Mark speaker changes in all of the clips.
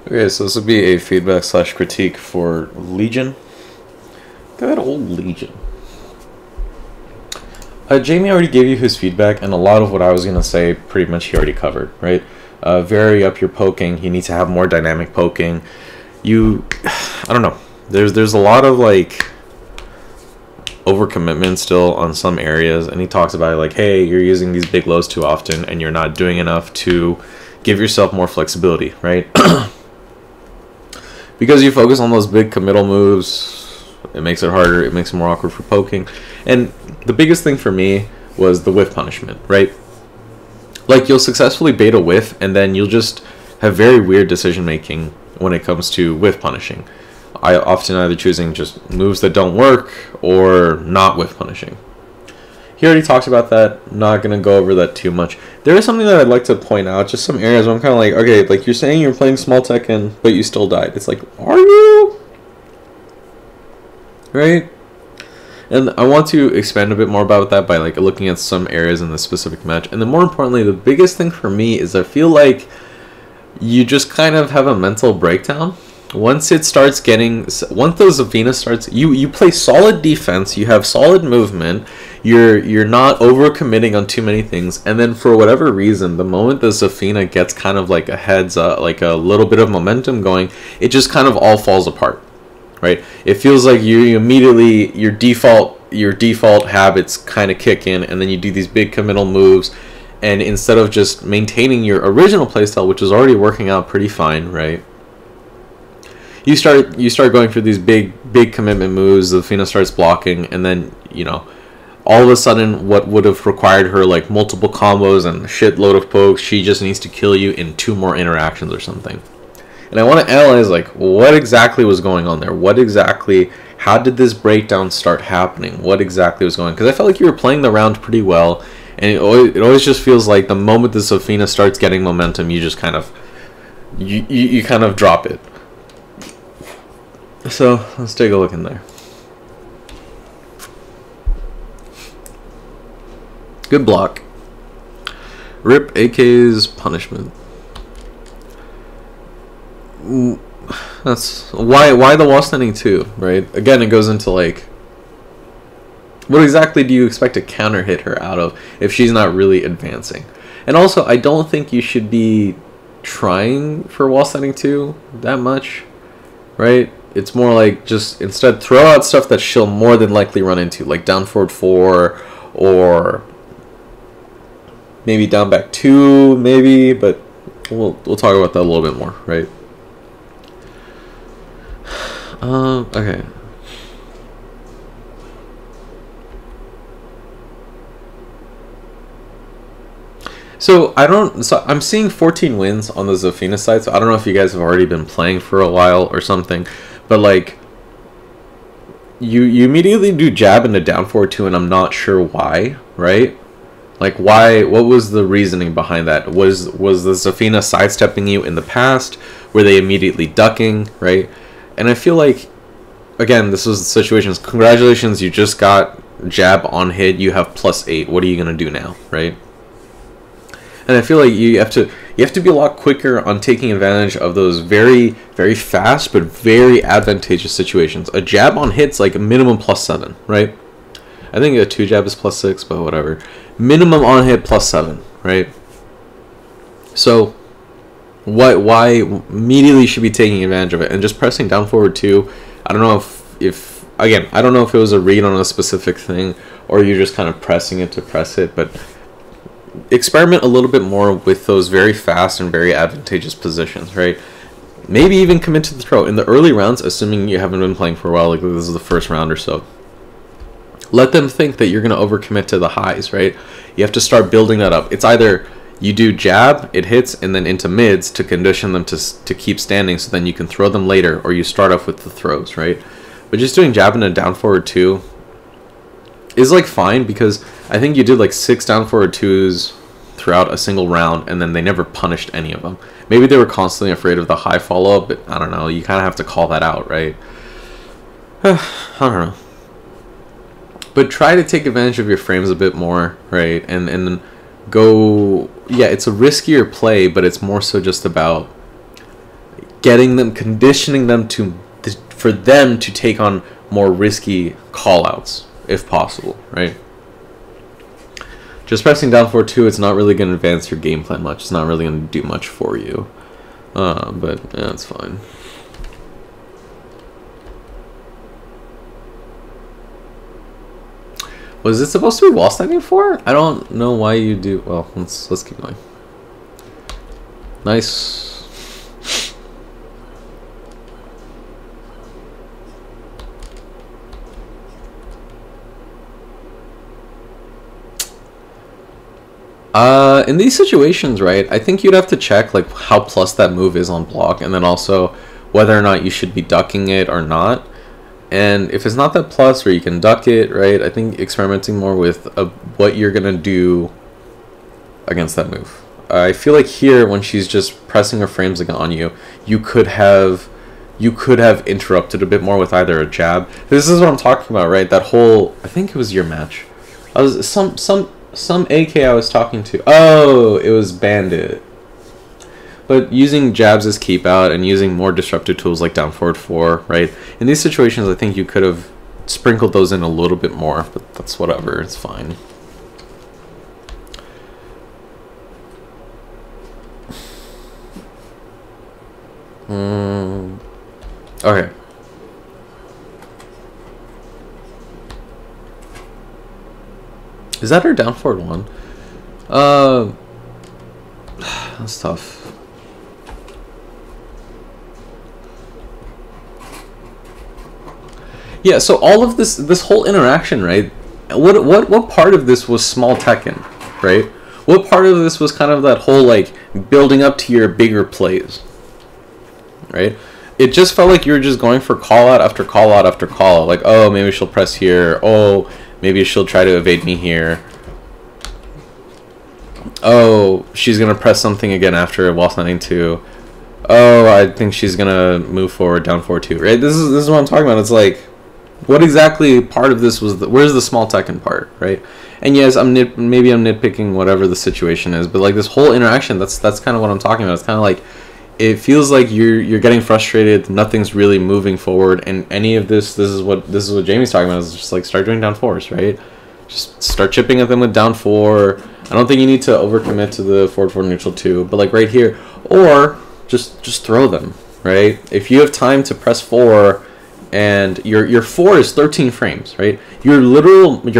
Speaker 1: Okay, so this would be a feedback slash critique for Leggion. Look at that old Leggion. Jamie already gave you his feedback, and a lot of what I was going to say pretty much he already covered, right? Vary up your poking. You need to have more dynamic poking. I don't know. There's a lot of, like, overcommitment still on some areas, and he talks about it like, hey, you're using these big lows too often, and you're not doing enough to give yourself more flexibility, right? Because you focus on those big committal moves, it makes it harder, it makes it more awkward for poking. And the biggest thing for me was the whiff punishment, right? Like, you'll successfully bait a whiff, and then you'll just have very weird decision making when it comes to whiff punishing. I often either choosing just moves that don't work or not whiff punishing. He already talked about that. Not going to go over that too much. There is something that I'd like to point out. Just some areas where I'm kind of like, okay, like you're saying you're playing small Tekken, but you still died. It's like, are you? Right? And I want to expand a bit more about that by like looking at some areas in this specific match. And then more importantly, the biggest thing for me is I feel like you just kind of have a mental breakdown. Once those Zafina starts, you play solid defense, you have solid movement, you're not overcommitting on too many things, and then for whatever reason, the moment the Zafina gets kind of like a heads up, like a little bit of momentum going, it just kind of all falls apart, right? It feels like you immediately, your default habits kind of kick in, and then you do these big committal moves, and instead of just maintaining your original playstyle, which is already working out pretty fine, right? You start going for these big commitment moves. The Zafina starts blocking, and then, you know, all of a sudden, what would have required her like multiple combos and a shitload of pokes, she just needs to kill you in 2 more interactions or something. And I want to analyze like what exactly was going on there. How did this breakdown start happening? What exactly was going on? Because I felt like you were playing the round pretty well, and it always just feels like the moment the Zafina starts getting momentum, you just kind of you kind of drop it. So let's take a look in there. Good block. Rip AK's punishment. That's why the wall standing too, right? Again, it goes into like, what exactly do you expect to counter hit her out of if she's not really advancing? And also, I don't think you should be trying for wall standing 2 that much, right? It's more like just instead throw out stuff that she'll more than likely run into, like down forward 4 or maybe down back 2, maybe, but we'll talk about that a little bit more, right? Okay. So I'm seeing 14 wins on the Zafina side, so I don't know if you guys have already been playing for a while or something, but like you immediately do jab into down forward 2, and I'm not sure why, right? Like why? What was the reasoning behind that? Was the Zafina sidestepping you in the past? Were they immediately ducking, right? And I feel like, again, this was the situation. Congratulations, you just got jab on hit. You have +8. What are you gonna do now, right? And I feel like you have to be a lot quicker on taking advantage of those very, very fast but very advantageous situations. A jab on hit's like a minimum +7, right? I think a 2 jab is +6, but whatever. Minimum on hit +7, right? So why immediately should be taking advantage of it and just pressing down forward 2? I don't know if again, I don't know if it was a read on a specific thing or you're just kind of pressing it to press it, but experiment a little bit more with those very fast and very advantageous positions, right? Maybe even commit to the throw in the early rounds, assuming you haven't been playing for a while, like this is the first round or so. Let them think that you're going to overcommit to the highs, right? You have to start building that up. It's either you do jab, it hits, and then into mids to condition them to keep standing so then you can throw them later, or you start off with the throws, right? But just doing jab and a down forward 2 is like fine, because I think you did like 6 down forward 2s throughout a single round, and then they never punished any of them. Maybe they were constantly afraid of the high follow-up, but I don't know. You kind of have to call that out, right? I don't know. But try to take advantage of your frames a bit more, right? And then go... Yeah, it's a riskier play, but it's more so just about getting them, conditioning them for them to take on more risky call-outs, if possible, right? Just pressing down forward 2, it's not really going to advance your game plan much. It's not really going to do much for you. But, yeah, it's fine. Was it supposed to be wall standing 4? I don't know why you do... Well, let's keep going. Nice. In these situations, right, I think you'd have to check like how plus that move is on block, and then also whether or not you should be ducking it or not. And if it's not that plus where you can duck it, right, I think experimenting more with what you're gonna do against that move. I feel like here, when she's just pressing her frames on you, you could have interrupted a bit more with either a jab. This is what I'm talking about, right? That whole, I think it was your match. I was some AK I was talking to. Oh, it was Bandit. But using jabs as keep out and using more disruptive tools like down forward 4, right? In these situations, I think you could have sprinkled those in a little bit more, but that's whatever. It's fine. Okay. Is that her down forward 1? That's tough. Yeah, so all of this whole interaction, right? What part of this was small Tekken, right? What part of this was kind of that whole like building up to your bigger plays, right? It just felt like you were just going for call out after call out after call out. Like, oh, maybe she'll press here. Oh, maybe she'll try to evade me here. Oh, she's gonna press something again after wall standing 2. Oh, I think she's gonna move forward, down forward 2. Right? This is what I'm talking about. It's like, what exactly part of this was? Where's the small Tekken part? Right? And yes, maybe I'm nitpicking whatever the situation is, but like this whole interaction, that's kind of what I'm talking about. It's kind of like, it feels like you're getting frustrated. Nothing's really moving forward, and any of this is what Jamie's talking about. Is just like start doing down 4s, right? Just start chipping at them with down 4. I don't think you need to overcommit to the forward 4 neutral 2, but like right here, or just throw them, right? If you have time to press 4, and your 4 is 13 frames, right? Your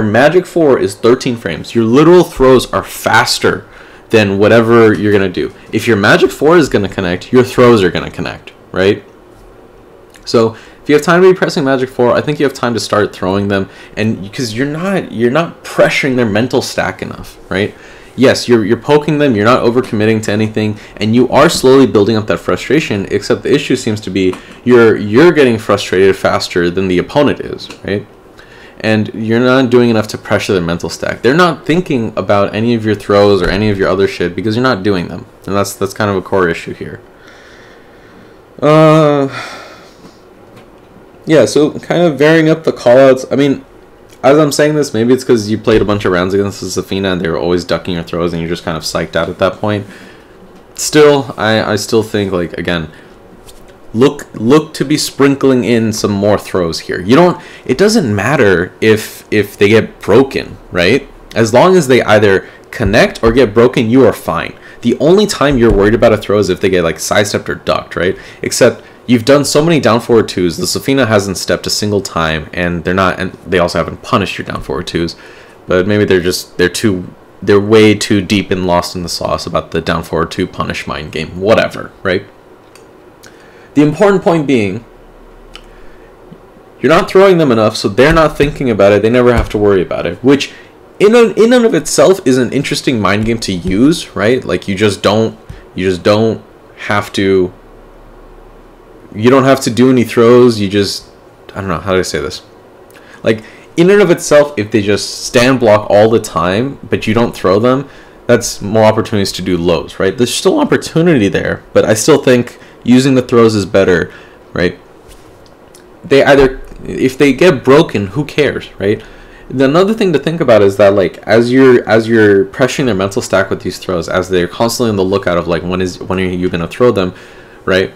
Speaker 1: magic 4 is 13 frames. Your literal throws are faster than whatever you're gonna do. If your magic 4 is gonna connect, your throws are gonna connect, right? So if you have time to be pressing magic 4, I think you have time to start throwing them, and because you're not pressuring their mental stack enough, right? Yes, you're poking them, you're not overcommitting to anything, and you are slowly building up that frustration, except the issue seems to be you're getting frustrated faster than the opponent is, right? And you're not doing enough to pressure their mental stack. They're not thinking about any of your throws or any of your other shit because you're not doing them. And that's kind of a core issue here. Yeah, so kind of varying up the callouts. I mean, as I'm saying this, maybe it's because you played a bunch of rounds against the Zafina and they were always ducking your throws and you're just kind of psyched out at that point. Still, I still think, like, again, look to be sprinkling in some more throws here. It doesn't matter if they get broken, right? As long as they either connect or get broken, you are fine. The only time you're worried about a throw is if they get like sidestepped or ducked, right? Except you've done so many down forward 2s. The Zafina hasn't stepped a single time, and they also haven't punished your down forward 2s. But maybe they're way too deep and lost in the sauce about the down forward 2 punish mind game. Whatever, right? The important point being, you're not throwing them enough, so they're not thinking about it. They never have to worry about it, which in and of itself is an interesting mind game to use, right? Like you don't have to do any throws. I don't know, how do I say this? Like in and of itself, if they just stand block all the time, but you don't throw them, that's more opportunities to do lows, right? There's still opportunity there, but I still think using the throws is better, right? If they get broken, who cares, right? Another thing to think about is that, like, as you're pressuring their mental stack with these throws, as they're constantly on the lookout of like when are you gonna throw them, right?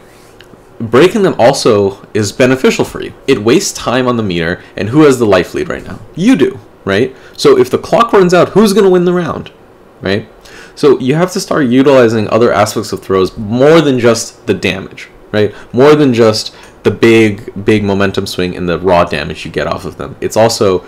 Speaker 1: breaking them also is beneficial for you. It wastes time on the meter, and who has the life lead right now? You do, right? So if the clock runs out, who's going to win the round, right? So you have to start utilizing other aspects of throws more than just the damage, right? More than just the big momentum swing and the raw damage you get off of them. It's also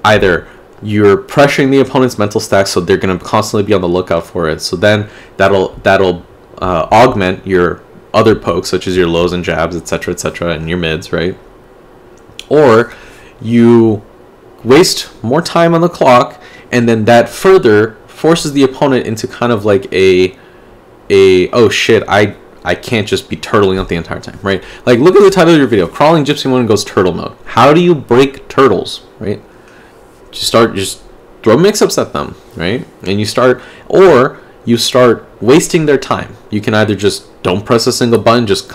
Speaker 1: either you're pressuring the opponent's mental stack, so they're going to constantly be on the lookout for it. So then that'll augment your other pokes, such as your lows and jabs, etc., and your mids, right? Or you waste more time on the clock, and then that further forces the opponent into kind of like a oh shit, I can't just be turtling out the entire time, right? Like, look at the title of your video, Crawling Gypsy 1 goes turtle mode. How do you break turtles, right? Just throw mix-ups at them, right? And you start wasting their time. You can either just don't press a single button, just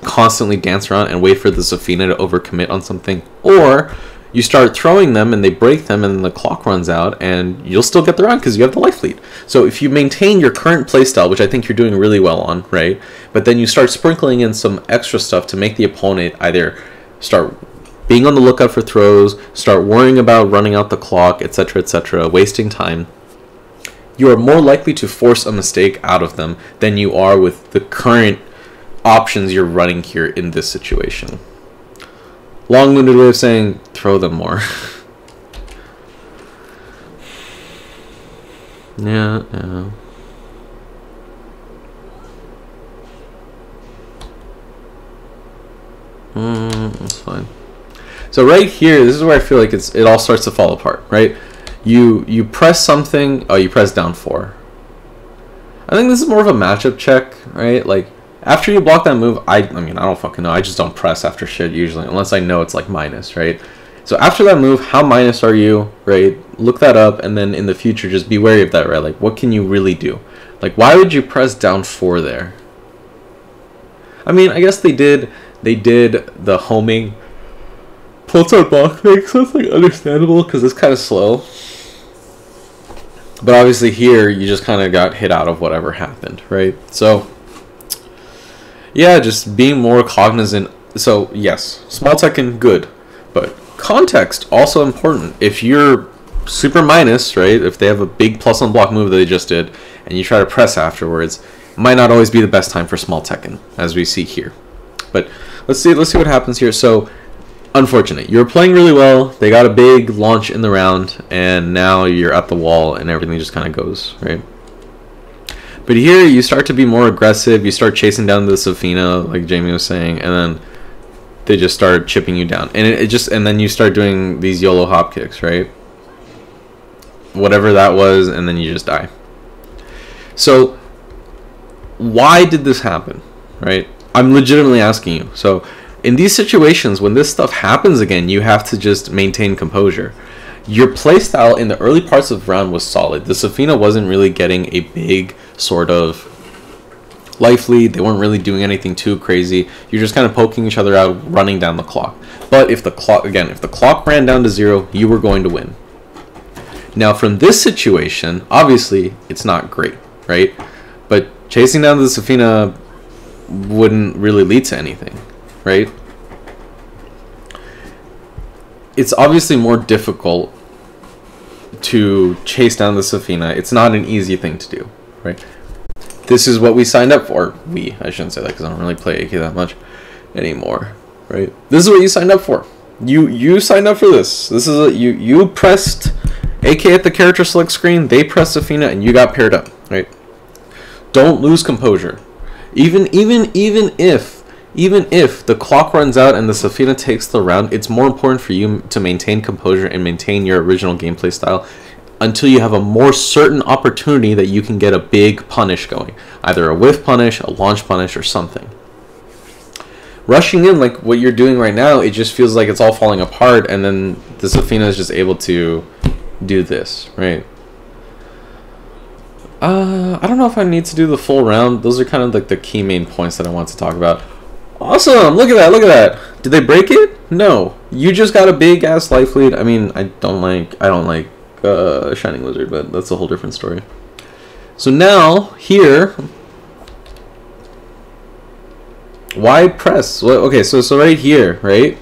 Speaker 1: constantly dance around and wait for the Zafina to overcommit on something, or you start throwing them and they break them and then the clock runs out and you'll still get the round because you have the life lead. So if you maintain your current playstyle, which I think you're doing really well on, right? But then you start sprinkling in some extra stuff to make the opponent either start being on the lookout for throws, start worrying about running out the clock, etc., wasting time, you are more likely to force a mistake out of them than you are with the current options you're running here in this situation. Long-winded way of saying, throw them more. Yeah. That's fine. So right here, this is where I feel like it all starts to fall apart, right? You press something, oh, you press down 4. I think this is more of a matchup check, right? Like, after you block that move, I mean, I don't fucking know. I just don't press after shit usually, unless I know it's like minus, right? So after that move, how minus are you, right? Look that up, and then in the future, just be wary of that, right? Like, what can you really do? Like, why would you press down 4 there? I mean, I guess they did the homing pulse out block thing, so it's like understandable because it's kind of slow. But obviously here, you just kind of got hit out of whatever happened, right? So yeah, just being more cognizant. So yes, small Tekken, good, but context also important. If you're super minus, right, if they have a big plus on block move that they just did and you try to press afterwards, it might not always be the best time for small Tekken, as we see here. But let's see what happens here. So unfortunate, you're playing really well, they got a big launch in the round, and now you're at the wall and everything just kind of goes, right? But here, you start to be more aggressive. You start chasing down the Zafina, like Jamie was saying, and then they just start chipping you down. And and then you start doing these YOLO hop kicks, right? Whatever that was, and then you just die. So, why did this happen, right? I'm legitimately asking you. So, in these situations, when this stuff happens again, you have to just maintain composure. Your playstyle in the early parts of the round was solid. The Zafina wasn't really getting a big sort of life lead. They weren't really doing anything too crazy. You're just kind of poking each other out, running down the clock. But if the clock ran down to 0, you were going to win. Now from this situation, obviously it's not great, right? But chasing down the Zafina wouldn't really lead to anything, right? It's obviously more difficult to chase down the Zafina. It's not an easy thing to do, right? This is what we signed up for. I shouldn't say that because I don't really play AK that much anymore, right? This is what you signed up for. You signed up for this. This is you pressed AK at the character select screen. They pressed Zafina and you got paired up, right? Don't lose composure. Even if the clock runs out and the Zafina takes the round, it's more important for you to maintain composure and maintain your original gameplay style until you have a more certain opportunity that you can get a big punish going. Either a whiff punish, a launch punish, or something. Rushing in like what you're doing right now, it just feels like it's all falling apart, and then the Zafina is just able to do this, right? I don't know if I need to do the full round. Those are kind of like the key main points that I want to talk about. Awesome! Look at that! Look at that! Did they break it? No. You just got a big ass life lead. I mean, I don't like Shining Wizard, but that's a whole different story. So now here, Why press? Well, okay, so right here, right?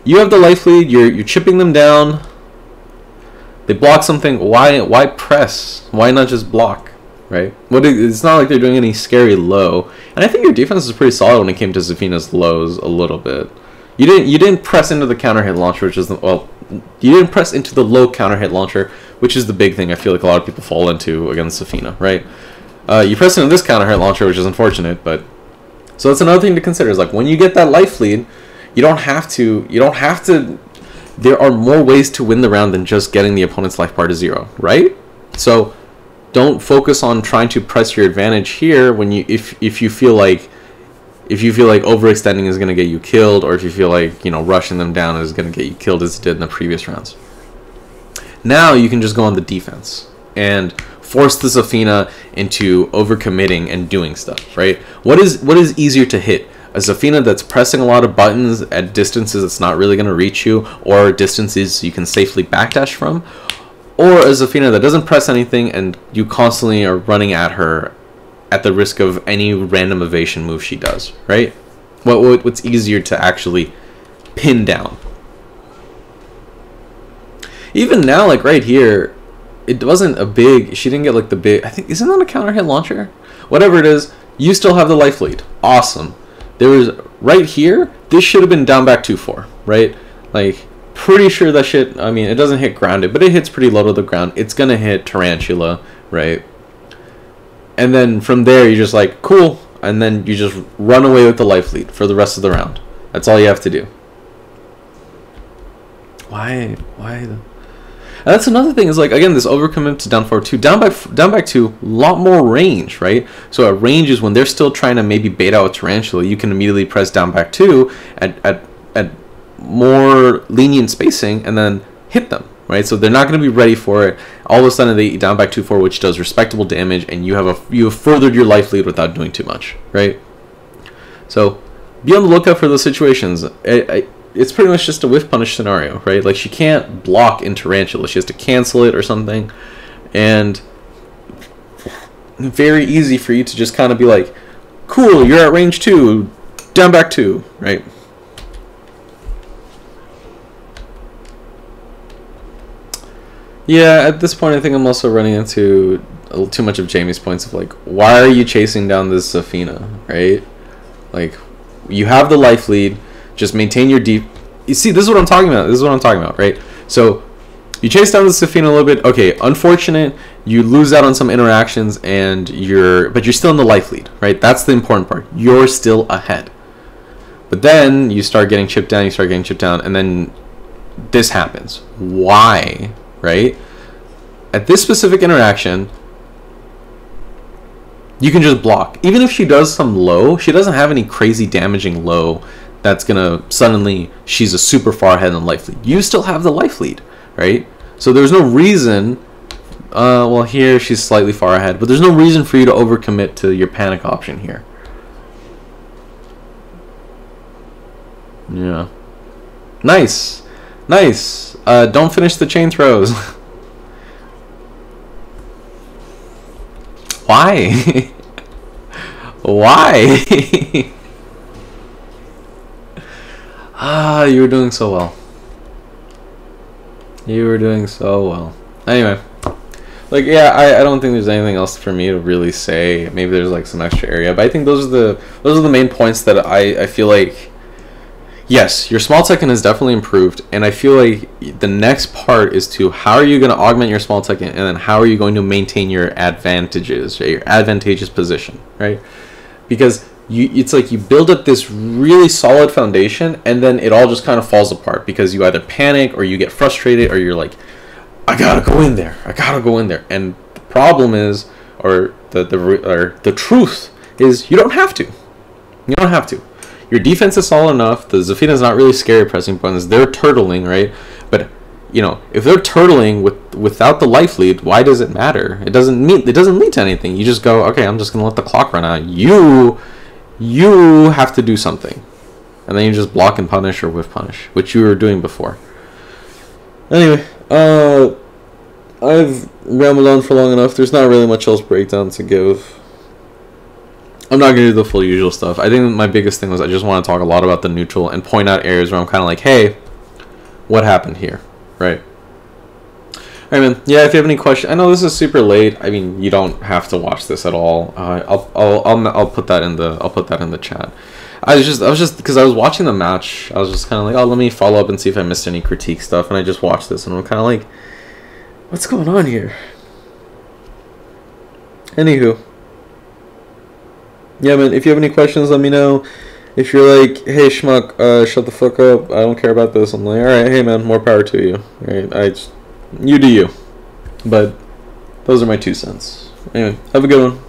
Speaker 1: You have the life lead. You're chipping them down. They block something. Why press? Why not just block? Right? It's not like they're doing any scary low. And I think your defense is pretty solid when it came to Zafina's lows a little bit. You didn't press into the counter hit launcher, which is you didn't press into the low counter hit launcher, which is the big thing I feel like a lot of people fall into against Zafina, right? You press into this counter hit launcher, which is unfortunate, but so that's another thing to consider. Is like when you get that life lead, you don't have to. There are more ways to win the round than just getting the opponent's life bar to 0, right? So don't focus on trying to press your advantage here when if you feel like overextending is going to get you killed, or if you feel like rushing them down is going to get you killed as it did in the previous rounds. Now you can just go on the defense and force the Zafina into overcommitting and doing stuff, right? What is easier to hit? A Zafina that's pressing a lot of buttons at distances that's not really going to reach you, or distances you can safely backdash from, or a Zafina that doesn't press anything and you constantly are running at her at the risk of any random evasion move she does, right? What's easier to actually pin down? Even now, like right here, it wasn't a big... She didn't get like the big... I think... Isn't that a counter hit launcher? Whatever it is, you still have the life lead. Awesome. There was... Right here, this should have been down back 2-4, right? Like, pretty sure that shit... I mean, it doesn't hit grounded, but it hits pretty low to the ground. It's gonna hit Tarantula, right? And then from there, you're just like, cool. And then you just run away with the life lead for the rest of the round. That's all you have to do. Why? And that's another thing is like, again, this overcommit to down forward 2, down back 2, a lot more range, right? So at range is when they're still trying to maybe bait out a Tarantula, you can immediately press down back 2 at more lenient spacing and then hit them, right? So they're not going to be ready for it. All of a sudden they down back 2-4, which does respectable damage, and you have furthered your life lead without doing too much, right? So be on the lookout for those situations. It's pretty much just a whiff punish scenario, right? Like she can't block in Tarantula. She has to cancel it or something. And very easy for you to just kind of be like, cool, you're at range 2, down back 2, right? Yeah, at this point I think I'm also running into a little too much of Jamie's points of like, why are you chasing down this Zafina, right? Like, you have the life lead. Just maintain your deep... You see, this is what I'm talking about. Right? So, you chase down the Zafina a little bit. Okay, unfortunate. You lose out on some interactions, but you're still in the life lead, right? That's the important part. You're still ahead. But then, you start getting chipped down, and then this happens. Why? Right? At this specific interaction, you can just block. Even if she does some low, she doesn't have any crazy damaging low that's gonna suddenly she's a super far ahead in life lead. You still have the life lead, right? So there's no reason well, here she's slightly far ahead, but there's no reason for you to overcommit to your panic option here. Yeah. Nice. Don't finish the chain throws. Why? Why? You were doing so well. Anyway, like, yeah, I don't think there's anything else for me to really say. Maybe there's like some extra area, but I think those are the main points that I feel like. Yes, your small Tekken has definitely improved, and I feel like the next part is to how are you going to augment your small Tekken, and then how are you going to maintain your advantages, right? Your advantageous position, right? Because it's like you build up this really solid foundation, and then it all just kind of falls apart because you either panic or you get frustrated, or you're like, I gotta go in there, and the problem is, or the truth is, you don't have to. Your defense is solid enough. The Zafina's not really scary pressing buttons. They're turtling, right? But if they're turtling without the life lead, why does it matter? It doesn't lead to anything. You just go, okay, I'm just gonna let the clock run out. You have to do something, and then you just block and punish or whiff punish, which you were doing before. Anyway, I've rambled on for long enough. There's not really much else breakdown to give. I'm not gonna do the full usual stuff. I think my biggest thing was I just want to talk a lot about the neutral and point out areas where I'm kind of like, hey, what happened here, right? All right, man. Yeah, if you have any questions, I know this is super late. I mean, you don't have to watch this at all. I'll put that in the chat. I was just because I was watching the match. I was just kind of like, oh, let me follow up and see if I missed any critique stuff. And I just watched this, and I'm kind of like, what's going on here? Anywho. Yeah, man, if you have any questions, let me know. If you're like, hey, schmuck, shut the fuck up, I don't care about this, I'm like, alright, hey, man, more power to you. Alright, you do you. But those are my 2 cents. Anyway, have a good one.